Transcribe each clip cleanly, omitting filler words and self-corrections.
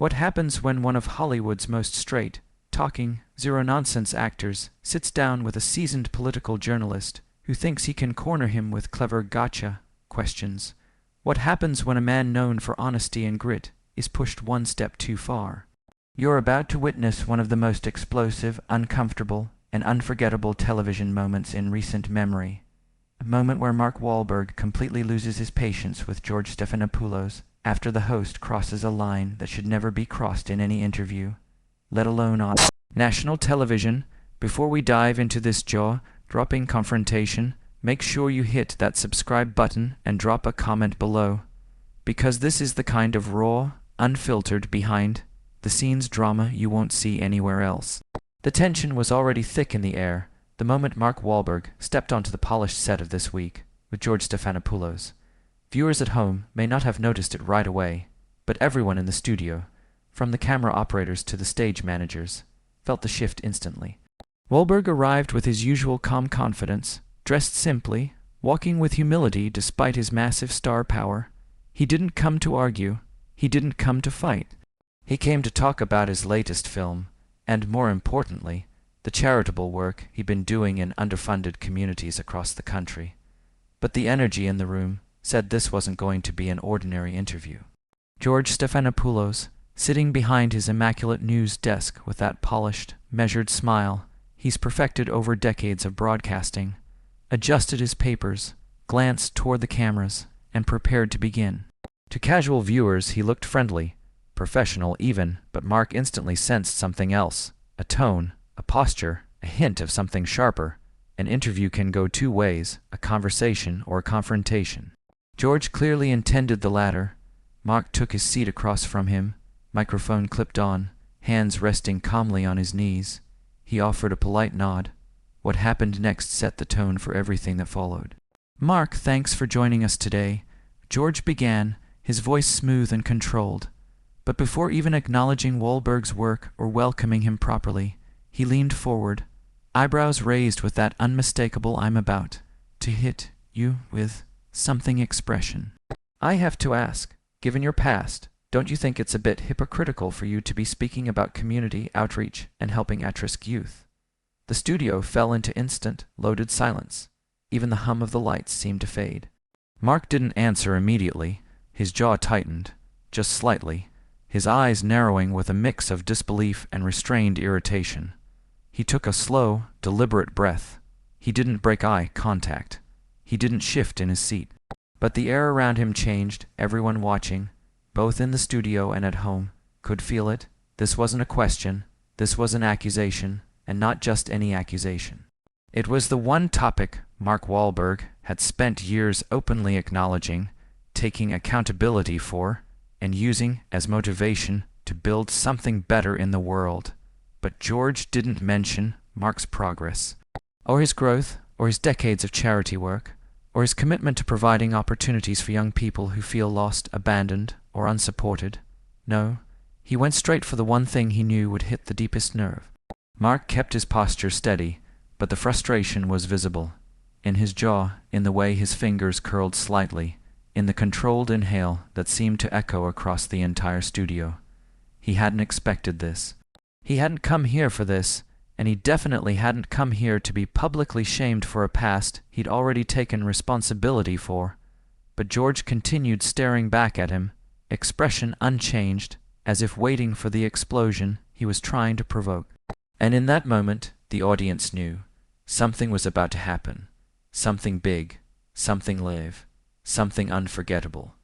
What happens when one of Hollywood's most straight, talking, zero-nonsense actors sits down with a seasoned political journalist who thinks he can corner him with clever gotcha questions? What happens when a man known for honesty and grit is pushed one step too far? You're about to witness one of the most explosive, uncomfortable, and unforgettable television moments in recent memory. A moment where Mark Wahlberg completely loses his patience with George Stephanopoulos after the host crosses a line that should never be crossed in any interview, let alone on national television. Before we dive into this jaw-dropping confrontation, make sure you hit that subscribe button and drop a comment below, because this is the kind of raw, unfiltered, behind-the-scenes drama you won't see anywhere else. The tension was already thick in the air the moment Mark Wahlberg stepped onto the polished set of This Week with George Stephanopoulos. Viewers at home may not have noticed it right away, but everyone in the studio, from the camera operators to the stage managers, felt the shift instantly. Wahlberg arrived with his usual calm confidence, dressed simply, walking with humility despite his massive star power. He didn't come to argue. He didn't come to fight. He came to talk about his latest film, and more importantly, the charitable work he'd been doing in underfunded communities across the country. But the energy in the room said this wasn't going to be an ordinary interview. George Stephanopoulos, sitting behind his immaculate news desk with that polished, measured smile he's perfected over decades of broadcasting, adjusted his papers, glanced toward the cameras, and prepared to begin. To casual viewers he looked friendly, professional even, but Mark instantly sensed something else, a tone, a posture, a hint of something sharper. An interview can go two ways, a conversation or a confrontation. George clearly intended the latter. Mark took his seat across from him, microphone clipped on, hands resting calmly on his knees. He offered a polite nod. What happened next set the tone for everything that followed. "Mark, thanks for joining us today," George began, his voice smooth and controlled. But before even acknowledging Wahlberg's work or welcoming him properly, he leaned forward, eyebrows raised with that unmistakable "I'm about to hit you with something" expression. "I have to ask, given your past, don't you think it's a bit hypocritical for you to be speaking about community outreach and helping at-risk youth?" The studio fell into instant, loaded silence. Even the hum of the lights seemed to fade. Mark didn't answer immediately. His jaw tightened, just slightly, his eyes narrowing with a mix of disbelief and restrained irritation. He took a slow, deliberate breath. He didn't break eye contact. He didn't shift in his seat. But the air around him changed. Everyone watching, both in the studio and at home, could feel it. This wasn't a question. This was an accusation, and not just any accusation. It was the one topic Mark Wahlberg had spent years openly acknowledging, taking accountability for, and using as motivation to build something better in the world. But George didn't mention Mark's progress, or his growth, or his decades of charity work, or his commitment to providing opportunities for young people who feel lost, abandoned, or unsupported. No, he went straight for the one thing he knew would hit the deepest nerve. Mark kept his posture steady, but the frustration was visible. In his jaw, in the way his fingers curled slightly, in the controlled inhale that seemed to echo across the entire studio. He hadn't expected this. He hadn't come here for this, and he definitely hadn't come here to be publicly shamed for a past he'd already taken responsibility for. But George continued staring back at him, expression unchanged, as if waiting for the explosion he was trying to provoke. And in that moment, the audience knew something was about to happen. Something big, something live, something unforgettable.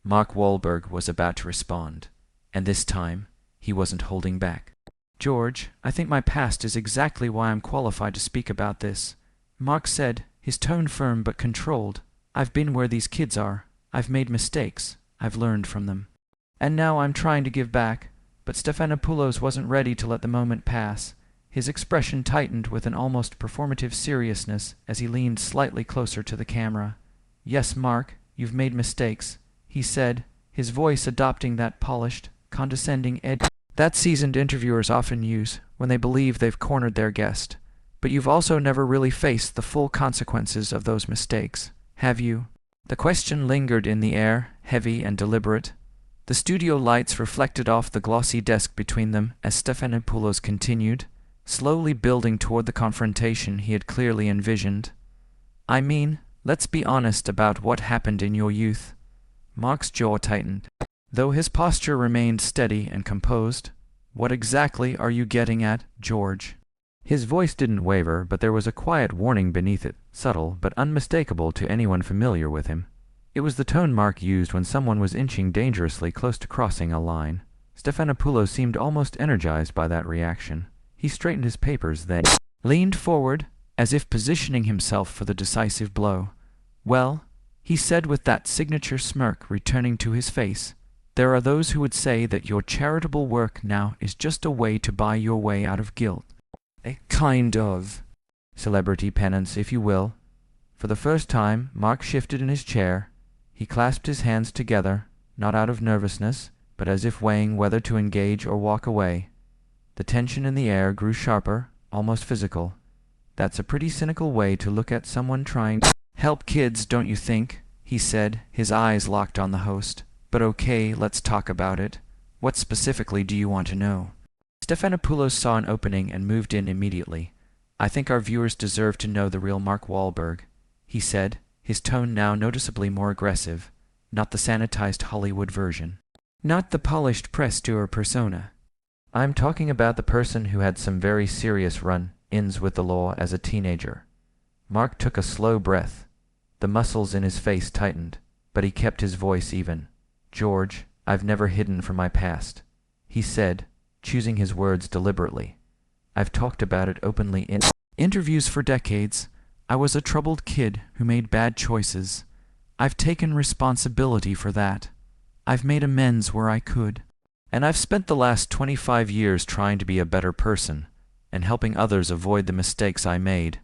Mark Wahlberg was about to respond, and this time, he wasn't holding back. "George, I think my past is exactly why I'm qualified to speak about this," Mark said, his tone firm but controlled. "I've been where these kids are. I've made mistakes. I've learned from them. And now I'm trying to give back." But Stephanopoulos wasn't ready to let the moment pass. His expression tightened with an almost performative seriousness as he leaned slightly closer to the camera. "Yes, Mark, you've made mistakes," he said, his voice adopting that polished, condescending edge that seasoned interviewers often use when they believe they've cornered their guest. "But you've also never really faced the full consequences of those mistakes, have you?" The question lingered in the air, heavy and deliberate. The studio lights reflected off the glossy desk between them as Stephanopoulos continued, slowly building toward the confrontation he had clearly envisioned. I mean, let's be honest about what happened in your youth. Mark's jaw tightened. Though his posture remained steady and composed, what exactly are you getting at, George? His voice didn't waver, but there was a quiet warning beneath it, subtle but unmistakable to anyone familiar with him. It was the tone Mark used when someone was inching dangerously close to crossing a line. Stephanopoulos seemed almost energized by that reaction. He straightened his papers, then leaned forward, as if positioning himself for the decisive blow. Well, he said with that signature smirk returning to his face, there are those who would say that your charitable work now is just a way to buy your way out of guilt. A kind of celebrity penance, if you will. For the first time, Mark shifted in his chair. He clasped his hands together, not out of nervousness, but as if weighing whether to engage or walk away. The tension in the air grew sharper, almost physical. That's a pretty cynical way to look at someone trying to help kids, don't you think? He said, his eyes locked on the host. But okay, let's talk about it. What specifically do you want to know? Stephanopoulos saw an opening and moved in immediately. I think our viewers deserve to know the real Mark Wahlberg, he said, his tone now noticeably more aggressive, not the sanitized Hollywood version. Not the polished press steward persona. I'm talking about the person who had some very serious run-ins with the law as a teenager. Mark took a slow breath. The muscles in his face tightened, but he kept his voice even. George, I've never hidden from my past, he said, choosing his words deliberately. I've talked about it openly in interviews for decades. I was a troubled kid who made bad choices. I've taken responsibility for that. I've made amends where I could. And I've spent the last 25 years trying to be a better person and helping others avoid the mistakes I made.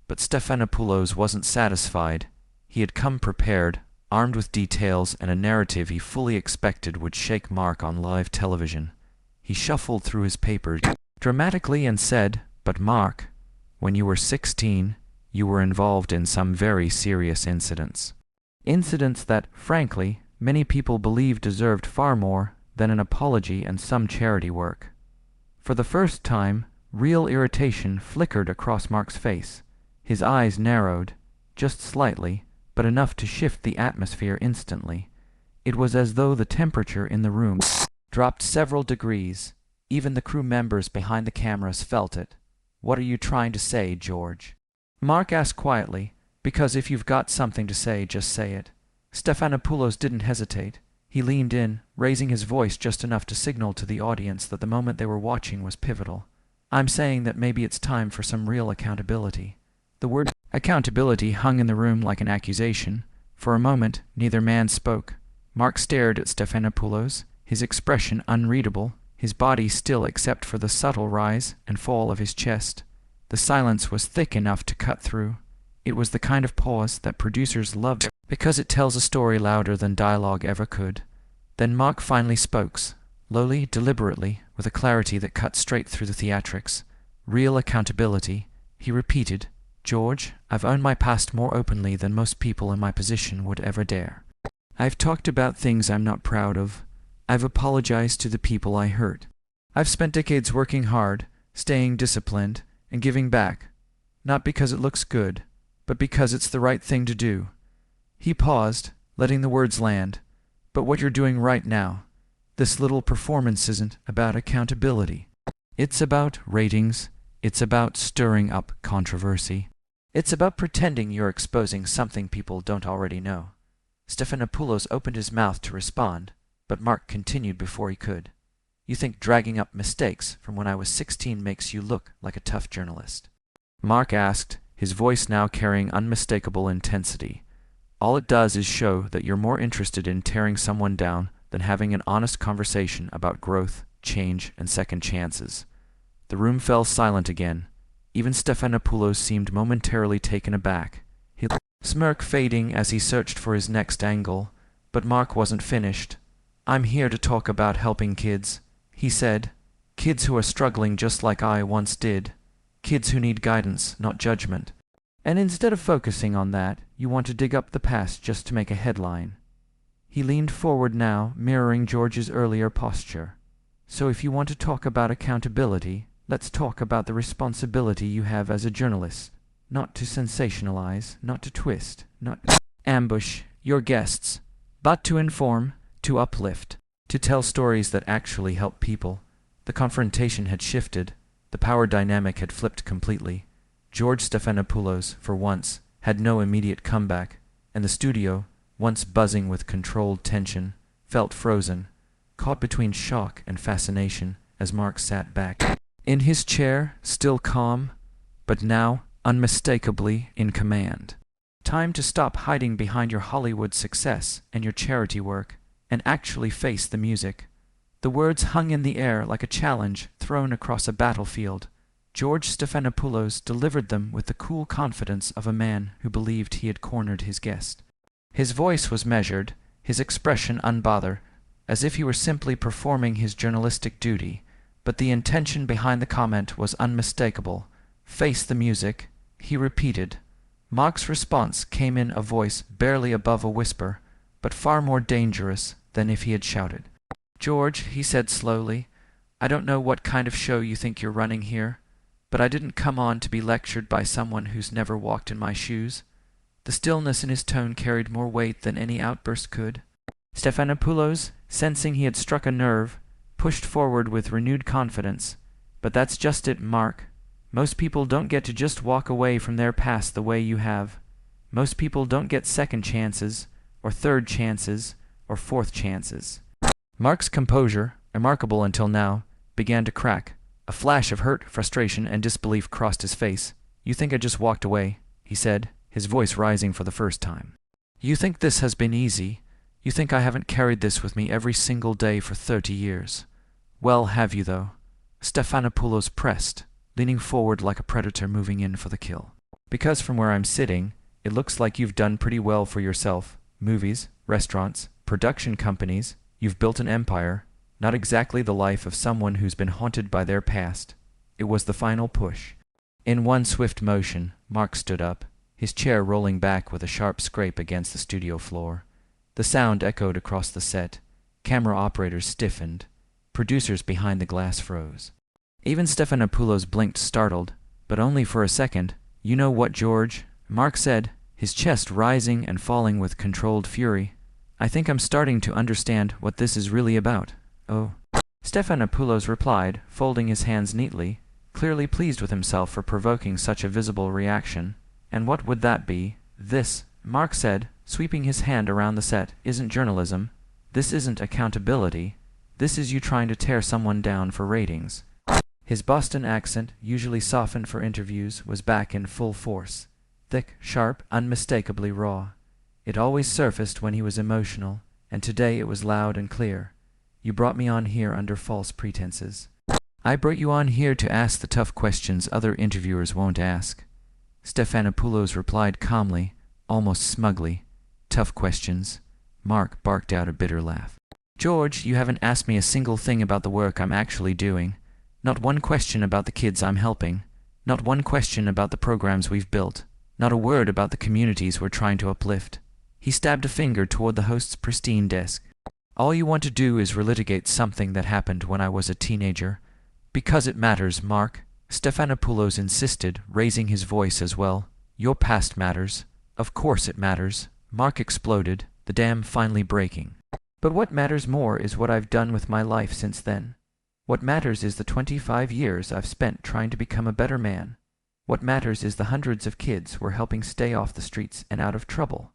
But Stephanopoulos wasn't satisfied. He had come prepared, armed with details and a narrative he fully expected would shake Mark on live television. He shuffled through his papers dramatically and said, "But Mark, when you were 16, you were involved in some very serious incidents. Incidents that, frankly, many people believe deserved far more than an apology and some charity work." For the first time, real irritation flickered across Mark's face. His eyes narrowed, just slightly, but enough to shift the atmosphere instantly. It was as though the temperature in the room dropped several degrees. Even the crew members behind the cameras felt it. "What are you trying to say, George?" Mark asked quietly, because if you've got something to say, just say it. Stephanopoulos didn't hesitate. He leaned in, raising his voice just enough to signal to the audience that the moment they were watching was pivotal. "I'm saying that maybe it's time for some real accountability." The word accountability hung in the room like an accusation. For a moment, neither man spoke. Mark stared at Stephanopoulos, his expression unreadable, his body still except for the subtle rise and fall of his chest. The silence was thick enough to cut through. It was the kind of pause that producers loved because it tells a story louder than dialogue ever could. Then Mark finally spoke, slowly, deliberately, with a clarity that cut straight through the theatrics. "Real accountability," he repeated. "George, I've owned my past more openly than most people in my position would ever dare. I've talked about things I'm not proud of. I've apologized to the people I hurt. I've spent decades working hard, staying disciplined, and giving back, not because it looks good, but because it's the right thing to do." He paused, letting the words land. "But what you're doing right now, this little performance isn't about accountability. It's about ratings. It's about stirring up controversy. It's about pretending you're exposing something people don't already know." Stephanopoulos opened his mouth to respond, but Mark continued before he could. "You think dragging up mistakes from when I was 16 makes you look like a tough journalist?" Mark asked, his voice now carrying unmistakable intensity. "All it does is show that you're more interested in tearing someone down than having an honest conversation about growth, change, and second chances." The room fell silent again. Even Stephanopoulos seemed momentarily taken aback, his smirk fading as he searched for his next angle. But Mark wasn't finished. "I'm here to talk about helping kids," he said. "Kids who are struggling just like I once did. Kids who need guidance, not judgment. And instead of focusing on that, you want to dig up the past just to make a headline." He leaned forward now, mirroring George's earlier posture. "So if you want to talk about accountability, let's talk about the responsibility you have as a journalist. Not to sensationalize, not to twist, not to ambush your guests, but to inform, to uplift, to tell stories that actually help people." The confrontation had shifted. The power dynamic had flipped completely. George Stephanopoulos, for once, had no immediate comeback, and the studio, once buzzing with controlled tension, felt frozen, caught between shock and fascination as Mark sat back in his chair, still calm, but now unmistakably in command. Time to stop hiding behind your Hollywood success and your charity work, and actually face the music. The words hung in the air like a challenge thrown across a battlefield. George Stephanopoulos delivered them with the cool confidence of a man who believed he had cornered his guest. His voice was measured, his expression unbothered, as if he were simply performing his journalistic duty, but the intention behind the comment was unmistakable. "Face the music," he repeated. Mark's response came in a voice barely above a whisper, but far more dangerous than if he had shouted. "George," he said slowly, "I don't know what kind of show you think you're running here, but I didn't come on to be lectured by someone who's never walked in my shoes." The stillness in his tone carried more weight than any outburst could. Stephanopoulos, sensing he had struck a nerve, pushed forward with renewed confidence. "But that's just it, Mark. Most people don't get to just walk away from their past the way you have. Most people don't get second chances, or third chances, or fourth chances." Mark's composure, remarkable until now, began to crack. A flash of hurt, frustration, and disbelief crossed his face. "You think I just walked away," he said, his voice rising for the first time. "You think this has been easy. You think I haven't carried this with me every single day for 30 years. Well, have you, though?" Stephanopoulos pressed, leaning forward like a predator moving in for the kill. "Because from where I'm sitting, it looks like you've done pretty well for yourself. Movies, restaurants, production companies. You've built an empire, not exactly the life of someone who's been haunted by their past." It was the final push. In one swift motion, Mark stood up, his chair rolling back with a sharp scrape against the studio floor. The sound echoed across the set. Camera operators stiffened. Producers behind the glass froze. Even Stephanopoulos blinked, startled, but only for a second. "You know what, George?" Mark said, his chest rising and falling with controlled fury. "I think I'm starting to understand what this is really about." "Oh." Stephanopoulos replied, folding his hands neatly, clearly pleased with himself for provoking such a visible reaction. "And what would that be?" "This," Mark said, sweeping his hand around the set, "isn't journalism. This isn't accountability. This is you trying to tear someone down for ratings." His Boston accent, usually softened for interviews, was back in full force. Thick, sharp, unmistakably raw. It always surfaced when he was emotional, and today it was loud and clear. "You brought me on here under false pretenses. I brought you on here to ask the tough questions other interviewers won't ask." Stephanopoulos replied calmly, almost smugly. "Tough questions." Mark barked out a bitter laugh. "George, you haven't asked me a single thing about the work I'm actually doing. Not one question about the kids I'm helping. Not one question about the programs we've built. Not a word about the communities we're trying to uplift." He stabbed a finger toward the host's pristine desk. "All you want to do is relitigate something that happened when I was a teenager. Because it matters, Mark." Stephanopoulos insisted, raising his voice as well. "Your past matters. Of course it matters." Mark exploded, the dam finally breaking. "But what matters more is what I've done with my life since then. What matters is the 25 years I've spent trying to become a better man. What matters is the hundreds of kids we're helping stay off the streets and out of trouble.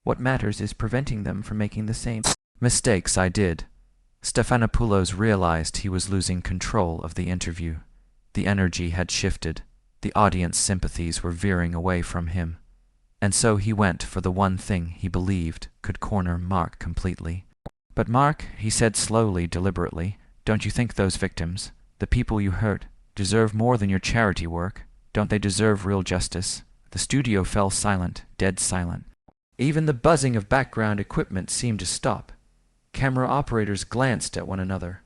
What matters is preventing them from making the same mistakes I did." Stephanopoulos realized he was losing control of the interview. The energy had shifted. The audience sympathies were veering away from him. And so he went for the one thing he believed could corner Mark completely. "But Mark," he said slowly, deliberately, "don't you think those victims, the people you hurt, deserve more than your charity work? Don't they deserve real justice?" The studio fell silent, dead silent. Even the buzzing of background equipment seemed to stop. Camera operators glanced at one another.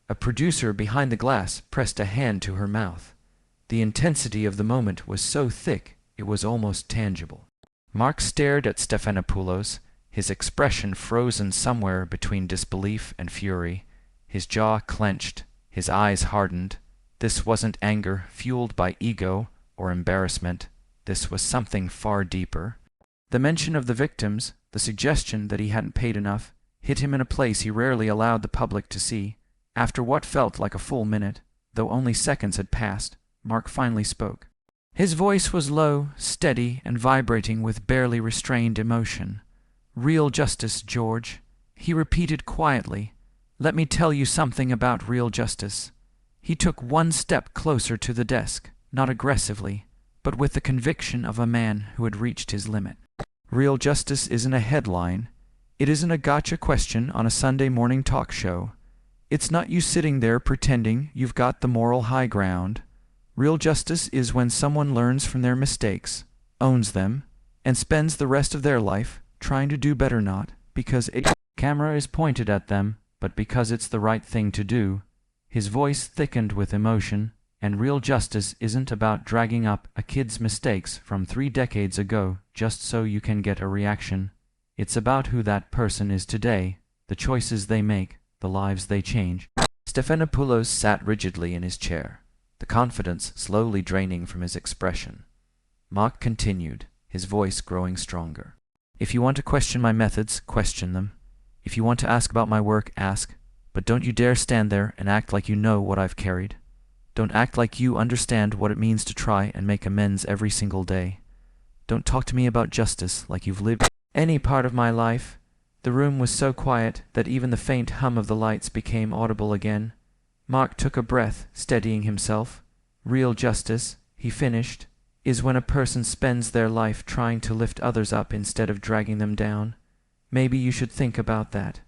A producer behind the glass pressed a hand to her mouth. The intensity of the moment was so thick it was almost tangible. Mark stared at Stephanopoulos, his expression frozen somewhere between disbelief and fury, his jaw clenched, his eyes hardened. This wasn't anger fueled by ego or embarrassment. This was something far deeper. The mention of the victims, the suggestion that he hadn't paid enough, hit him in a place he rarely allowed the public to see. After what felt like a full minute, though only seconds had passed, Mark finally spoke. His voice was low, steady, and vibrating with barely restrained emotion. "Real justice, George," he repeated quietly. "Let me tell you something about real justice." He took one step closer to the desk, not aggressively, but with the conviction of a man who had reached his limit. Real justice isn't a headline. It isn't a gotcha question on a Sunday morning talk show. It's not you sitting there pretending you've got the moral high ground. Real justice is when someone learns from their mistakes, owns them, and spends the rest of their life trying to do better, not because a camera is pointed at them, but because it's the right thing to do. His voice thickened with emotion, and real justice isn't about dragging up a kid's mistakes from 3 decades ago just so you can get a reaction. It's about who that person is today, the choices they make, the lives they change. Stephanopoulos sat rigidly in his chair, the confidence slowly draining from his expression. Mark continued, his voice growing stronger. "If you want to question my methods, question them. If you want to ask about my work, ask. But don't you dare stand there and act like you know what I've carried. Don't act like you understand what it means to try and make amends every single day. Don't talk to me about justice like you've lived any part of my life." The room was so quiet that even the faint hum of the lights became audible again. Mark took a breath, steadying himself. "Real justice," he finished, "is when a person spends their life trying to lift others up instead of dragging them down. Maybe you should think about that."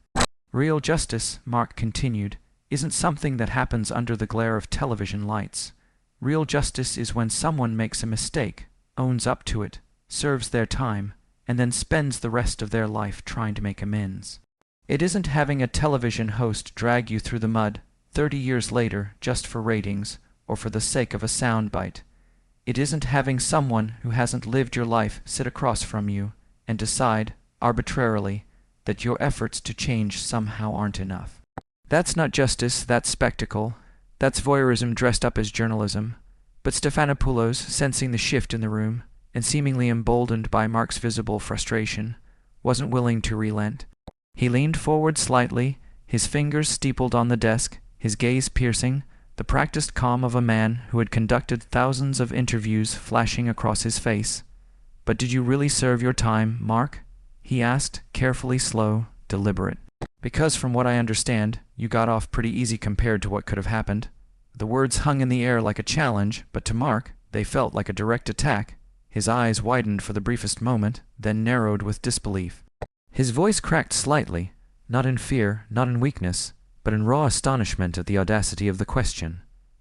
"Real justice," Mark continued, "isn't something that happens under the glare of television lights. Real justice is when someone makes a mistake, owns up to it, serves their time, and then spends the rest of their life trying to make amends. It isn't having a television host drag you through the mud 30 years later just for ratings or for the sake of a soundbite. It isn't having someone who hasn't lived your life sit across from you and decide, arbitrarily, that your efforts to change somehow aren't enough. That's not justice, that's spectacle. That's voyeurism dressed up as journalism." But Stephanopoulos, sensing the shift in the room, and seemingly emboldened by Mark's visible frustration, wasn't willing to relent. He leaned forward slightly, his fingers steepled on the desk, his gaze piercing, the practiced calm of a man who had conducted thousands of interviews flashing across his face. "But did you really serve your time, Mark?" he asked, carefully slow, deliberate. "Because from what I understand, you got off pretty easy compared to what could have happened." The words hung in the air like a challenge, but to Mark, they felt like a direct attack. His eyes widened for the briefest moment, then narrowed with disbelief. His voice cracked slightly, not in fear, not in weakness, but in raw astonishment at the audacity of the question.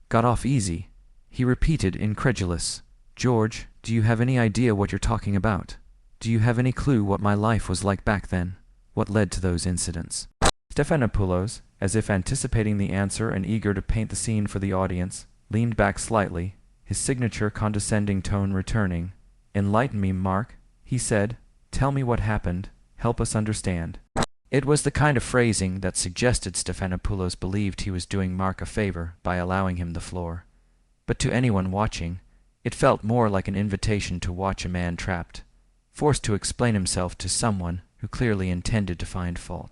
"Got off easy?" He repeated, incredulous. "George, do you have any idea what you're talking about? Do you have any clue what my life was like back then? What led to those incidents?" Stephanopoulos, as if anticipating the answer and eager to paint the scene for the audience, leaned back slightly, his signature condescending tone returning. "Enlighten me, Mark," he said. "Tell me what happened. Help us understand." It was the kind of phrasing that suggested Stephanopoulos believed he was doing Mark a favor by allowing him the floor. But to anyone watching, it felt more like an invitation to watch a man trapped, forced to explain himself to someone who clearly intended to find fault.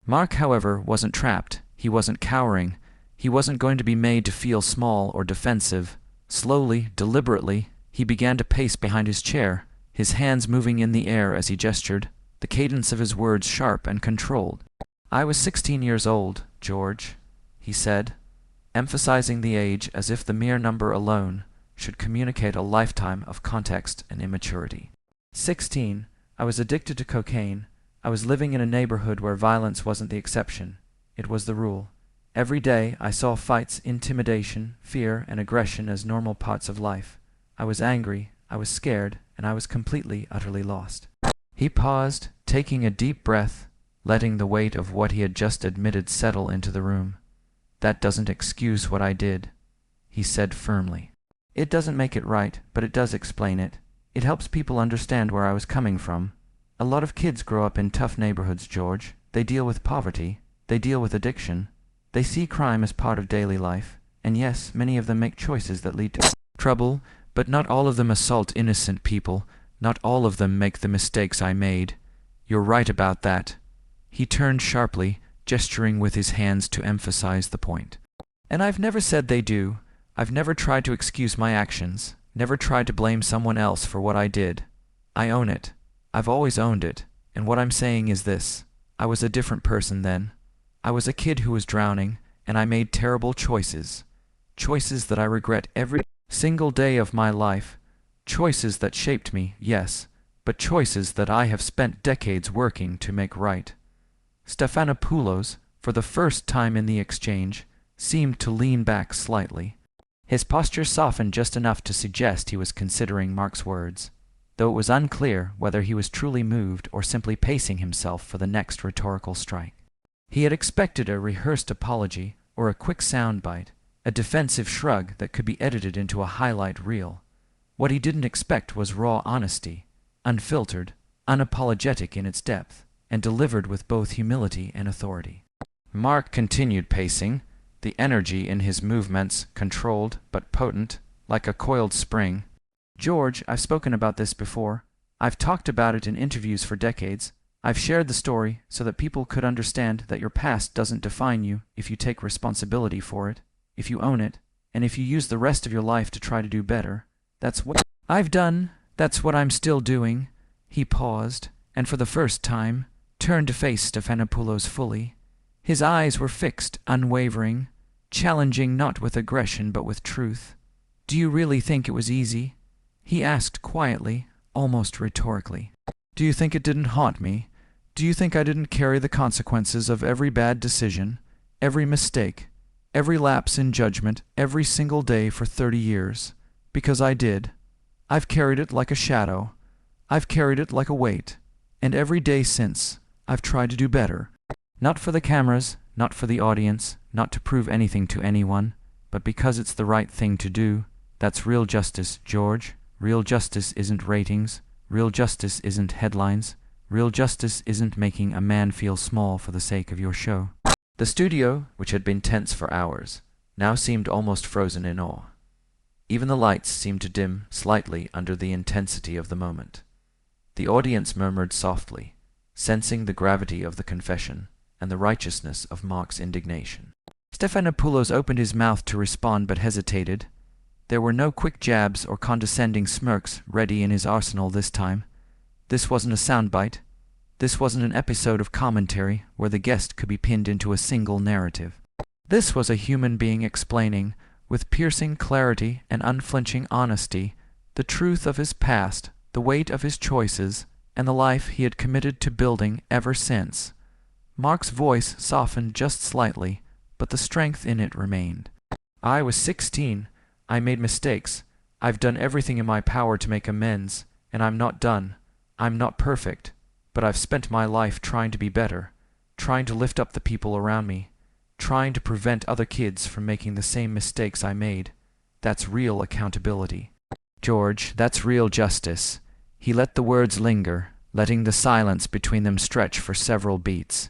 Mark, however, wasn't trapped. He wasn't cowering. He wasn't going to be made to feel small or defensive. Slowly, deliberately, he began to pace behind his chair, his hands moving in the air as he gestured, the cadence of his words sharp and controlled. "I was 16 years old, George," he said, emphasizing the age as if the mere number alone should communicate a lifetime of context and immaturity. 16. I was addicted to cocaine. I was living in a neighborhood where violence wasn't the exception. It was the rule. Every day I saw fights, intimidation, fear, and aggression as normal parts of life. I was angry, I was scared, and I was completely, utterly lost." He paused, taking a deep breath, letting the weight of what he had just admitted settle into the room. "That doesn't excuse what I did," he said firmly. "It doesn't make it right, but it does explain it. It helps people understand where I was coming from. A lot of kids grow up in tough neighborhoods, George. They deal with poverty. They deal with addiction. They see crime as part of daily life. And yes, many of them make choices that lead to trouble, but not all of them assault innocent people. Not all of them make the mistakes I made. You're right about that. He turned sharply, gesturing with his hands to emphasize the point. And I've never said they do. I've never tried to excuse my actions, never tried to blame someone else for what I did. I own it. I've always owned it. And what I'm saying is this. I was a different person then. I was a kid who was drowning, and I made terrible choices. Choices that I regret every single day of my life. Choices that shaped me, yes, but choices that I have spent decades working to make right. Stephanopoulos, for the first time in the exchange, seemed to lean back slightly. His posture softened just enough to suggest he was considering Mark's words, though it was unclear whether he was truly moved or simply pacing himself for the next rhetorical strike. He had expected a rehearsed apology or a quick soundbite, a defensive shrug that could be edited into a highlight reel. What he didn't expect was raw honesty, unfiltered, unapologetic in its depth, and delivered with both humility and authority. Mark continued pacing, the energy in his movements controlled but potent, like a coiled spring. George, I've spoken about this before. I've talked about it in interviews for decades. I've shared the story so that people could understand that your past doesn't define you if you take responsibility for it, if you own it, and if you use the rest of your life to try to do better. That's what I've done. That's what I'm still doing. He paused, and for the first time, turned to face Stephanopoulos fully. His eyes were fixed, unwavering, challenging not with aggression but with truth. Do you really think it was easy? He asked quietly, almost rhetorically. Do you think it didn't haunt me? Do you think I didn't carry the consequences of every bad decision, every mistake, every lapse in judgment, every single day for 30 years? Because I did. I've carried it like a shadow. I've carried it like a weight. And every day since, I've tried to do better. Not for the cameras, not for the audience, not to prove anything to anyone, but because it's the right thing to do. That's real justice, George. Real justice isn't ratings. Real justice isn't headlines. Real justice isn't making a man feel small for the sake of your show. The studio, which had been tense for hours, now seemed almost frozen in awe. Even the lights seemed to dim slightly under the intensity of the moment. The audience murmured softly, sensing the gravity of the confession and the righteousness of Mark's indignation. Stephanopoulos opened his mouth to respond but hesitated. There were no quick jabs or condescending smirks ready in his arsenal this time. This wasn't a soundbite. This wasn't an episode of commentary where the guest could be pinned into a single narrative. This was a human being explaining, with piercing clarity and unflinching honesty, the truth of his past, the weight of his choices, and the life he had committed to building ever since. Mark's voice softened just slightly, but the strength in it remained. I was 16. I made mistakes. I've done everything in my power to make amends, and I'm not done. I'm not perfect, but I've spent my life trying to be better, trying to lift up the people around me, trying to prevent other kids from making the same mistakes I made. That's real accountability. George, that's real justice. He let the words linger, letting the silence between them stretch for several beats.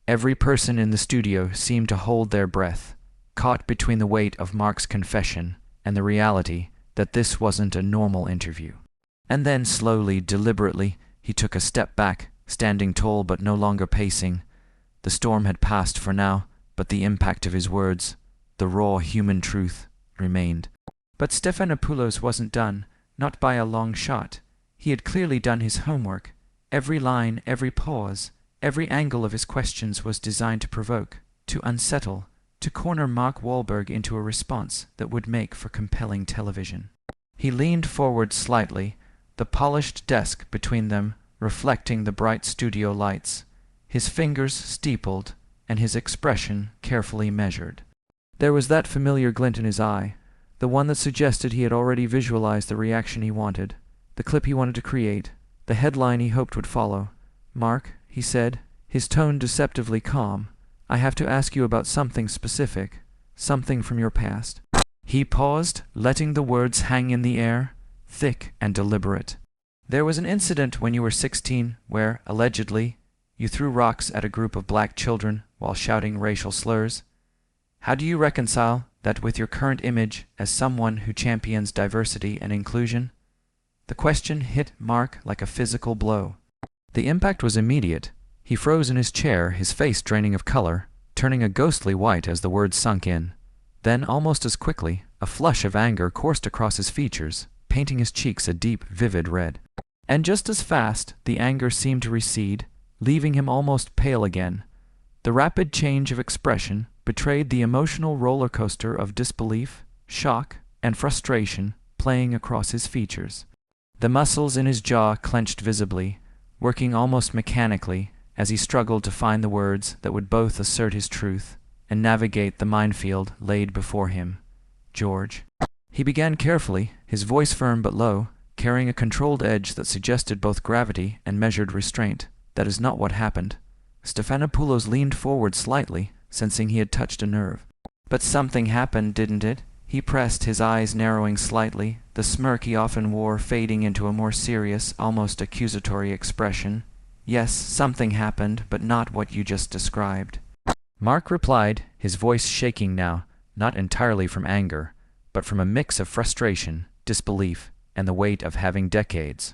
Every person in the studio seemed to hold their breath, caught between the weight of Mark's confession and the reality that this wasn't a normal interview. And then slowly, deliberately, he took a step back, standing tall but no longer pacing. The storm had passed for now, but the impact of his words, the raw human truth, remained. But Stephanopoulos wasn't done, not by a long shot. He had clearly done his homework. Every line, every pause, every angle of his questions was designed to provoke, to unsettle, to corner Mark Wahlberg into a response that would make for compelling television. He leaned forward slightly, the polished desk between them reflecting the bright studio lights, his fingers steepled and his expression carefully measured. There was that familiar glint in his eye, the one that suggested he had already visualized the reaction he wanted, the clip he wanted to create, the headline he hoped would follow. "Mark," he said, his tone deceptively calm, "I have to ask you about something specific, something from your past." He paused, letting the words hang in the air, thick and deliberate. There was an incident when you were 16 where, allegedly, you threw rocks at a group of black children while shouting racial slurs. How do you reconcile that with your current image as someone who champions diversity and inclusion? The question hit Mark like a physical blow. The impact was immediate. He froze in his chair, his face draining of color, turning a ghostly white as the words sunk in. Then, almost as quickly, a flush of anger coursed across his features, painting his cheeks a deep, vivid red. And just as fast, the anger seemed to recede, leaving him almost pale again. The rapid change of expression betrayed the emotional roller coaster of disbelief, shock, and frustration playing across his features. The muscles in his jaw clenched visibly, working almost mechanically as he struggled to find the words that would both assert his truth and navigate the minefield laid before him. George. He began carefully, his voice firm but low, carrying a controlled edge that suggested both gravity and measured restraint. That is not what happened. Stephanopoulos leaned forward slightly, sensing he had touched a nerve. But something happened, didn't it? He pressed, his eyes narrowing slightly, the smirk he often wore fading into a more serious, almost accusatory expression. Yes, something happened, but not what you just described. Mark replied, his voice shaking now, not entirely from anger, but from a mix of frustration, disbelief, and the weight of having decades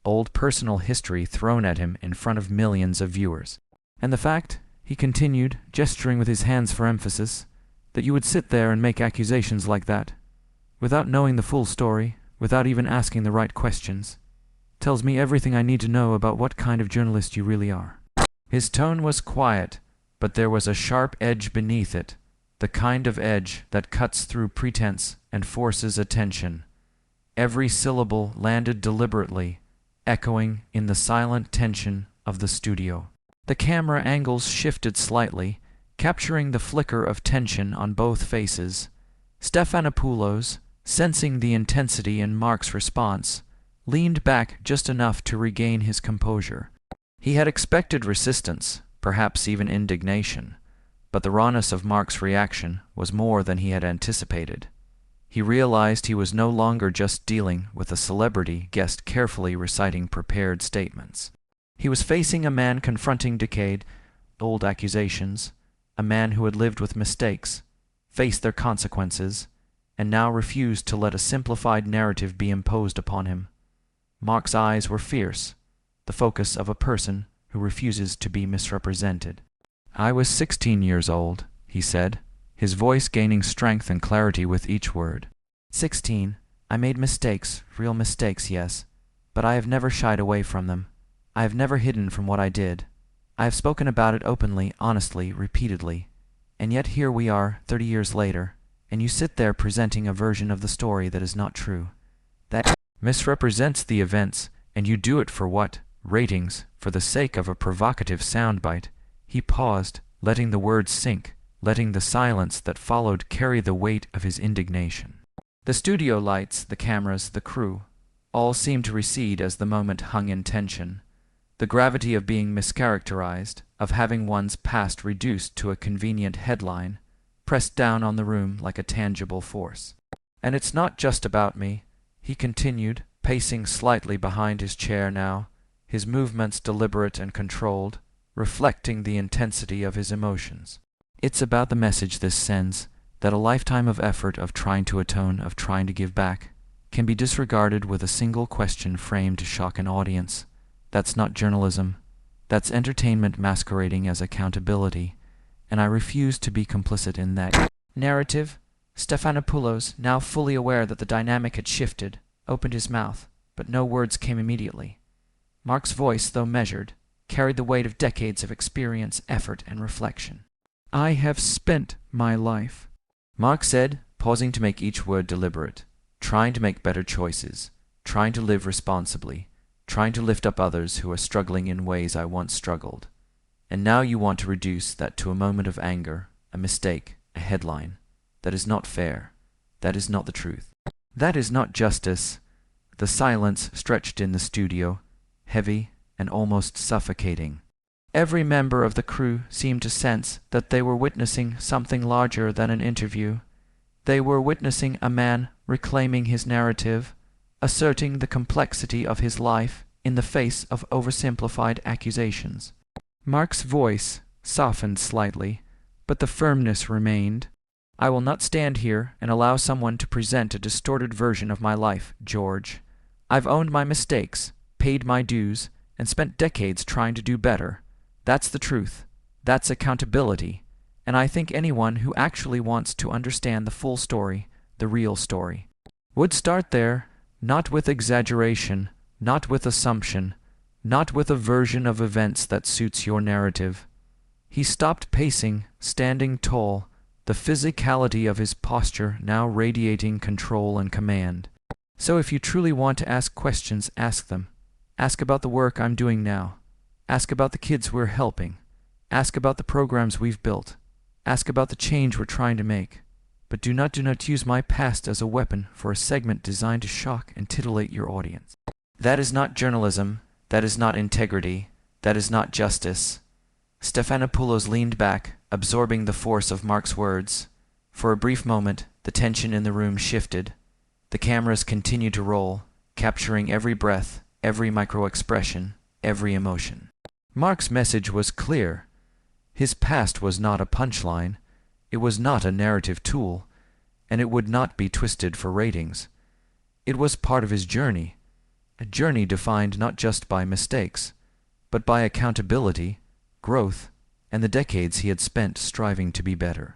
old personal history thrown at him in front of millions of viewers. And the fact, he continued, gesturing with his hands for emphasis, that you would sit there and make accusations like that, without knowing the full story, without even asking the right questions, tells me everything I need to know about what kind of journalist you really are. His tone was quiet, but there was a sharp edge beneath it, the kind of edge that cuts through pretense and forces attention. Every syllable landed deliberately, echoing in the silent tension of the studio. The camera angles shifted slightly, capturing the flicker of tension on both faces. Stephanopoulos, sensing the intensity in Mark's response, leaned back just enough to regain his composure. He had expected resistance, perhaps even indignation, but the rawness of Mark's reaction was more than he had anticipated. He realized he was no longer just dealing with a celebrity guest carefully reciting prepared statements. He was facing a man confronting decade old accusations, a man who had lived with mistakes, faced their consequences, and now refused to let a simplified narrative be imposed upon him. Mark's eyes were fierce, the focus of a person who refuses to be misrepresented. "I was 16 years old," he said, his voice gaining strength and clarity with each word. 16. I made mistakes, real mistakes, yes, but I have never shied away from them. I have never hidden from what I did. I have spoken about it openly, honestly, repeatedly. And yet here we are, 30 years later, and you sit there presenting a version of the story that is not true. That misrepresents the events, and you do it for what? Ratings, for the sake of a provocative soundbite. He paused, letting the words sink, letting the silence that followed carry the weight of his indignation. The studio lights, the cameras, the crew, all seemed to recede as the moment hung in tension. The gravity of being mischaracterized, of having one's past reduced to a convenient headline, pressed down on the room like a tangible force. "And it's not just about me," he continued, pacing slightly behind his chair now, his movements deliberate and controlled, reflecting the intensity of his emotions. "It's about the message this sends, that a lifetime of effort, of trying to atone, of trying to give back, can be disregarded with a single question framed to shock an audience. That's not journalism. That's entertainment masquerading as accountability, and I refuse to be complicit in that narrative." Stephanopoulos, now fully aware that the dynamic had shifted, opened his mouth, but no words came immediately. Mark's voice, though measured, carried the weight of decades of experience, effort, and reflection. "I have spent my life," Mark said, pausing to make each word deliberate, "trying to make better choices, trying to live responsibly, trying to lift up others who are struggling in ways I once struggled. And now you want to reduce that to a moment of anger, a mistake, a headline. That is not fair. That is not the truth. That is not justice." The silence stretched in the studio, heavy and almost suffocating. Every member of the crew seemed to sense that they were witnessing something larger than an interview. They were witnessing a man reclaiming his narrative, asserting the complexity of his life in the face of oversimplified accusations. Mark's voice softened slightly, but the firmness remained. I will not stand here and allow someone to present a distorted version of my life, George. I've owned my mistakes, paid my dues, and spent decades trying to do better. That's the truth. That's accountability. And I think anyone who actually wants to understand the full story, the real story, would start there, not with exaggeration, not with assumption, not with a version of events that suits your narrative. He stopped pacing, standing tall, the physicality of his posture now radiating control and command. So if you truly want to ask questions, ask them. Ask about the work I'm doing now. Ask about the kids we're helping. Ask about the programs we've built. Ask about the change we're trying to make. But do not use my past as a weapon for a segment designed to shock and titillate your audience. That is not journalism. That is not integrity. That is not justice. Stephanopoulos leaned back, absorbing the force of Mark's words. For a brief moment, the tension in the room shifted. The cameras continued to roll, capturing every breath, every micro-expression, every emotion. Mark's message was clear. His past was not a punchline. It was not a narrative tool, and it would not be twisted for ratings. It was part of his journey, a journey defined not just by mistakes, but by accountability, growth, and the decades he had spent striving to be better.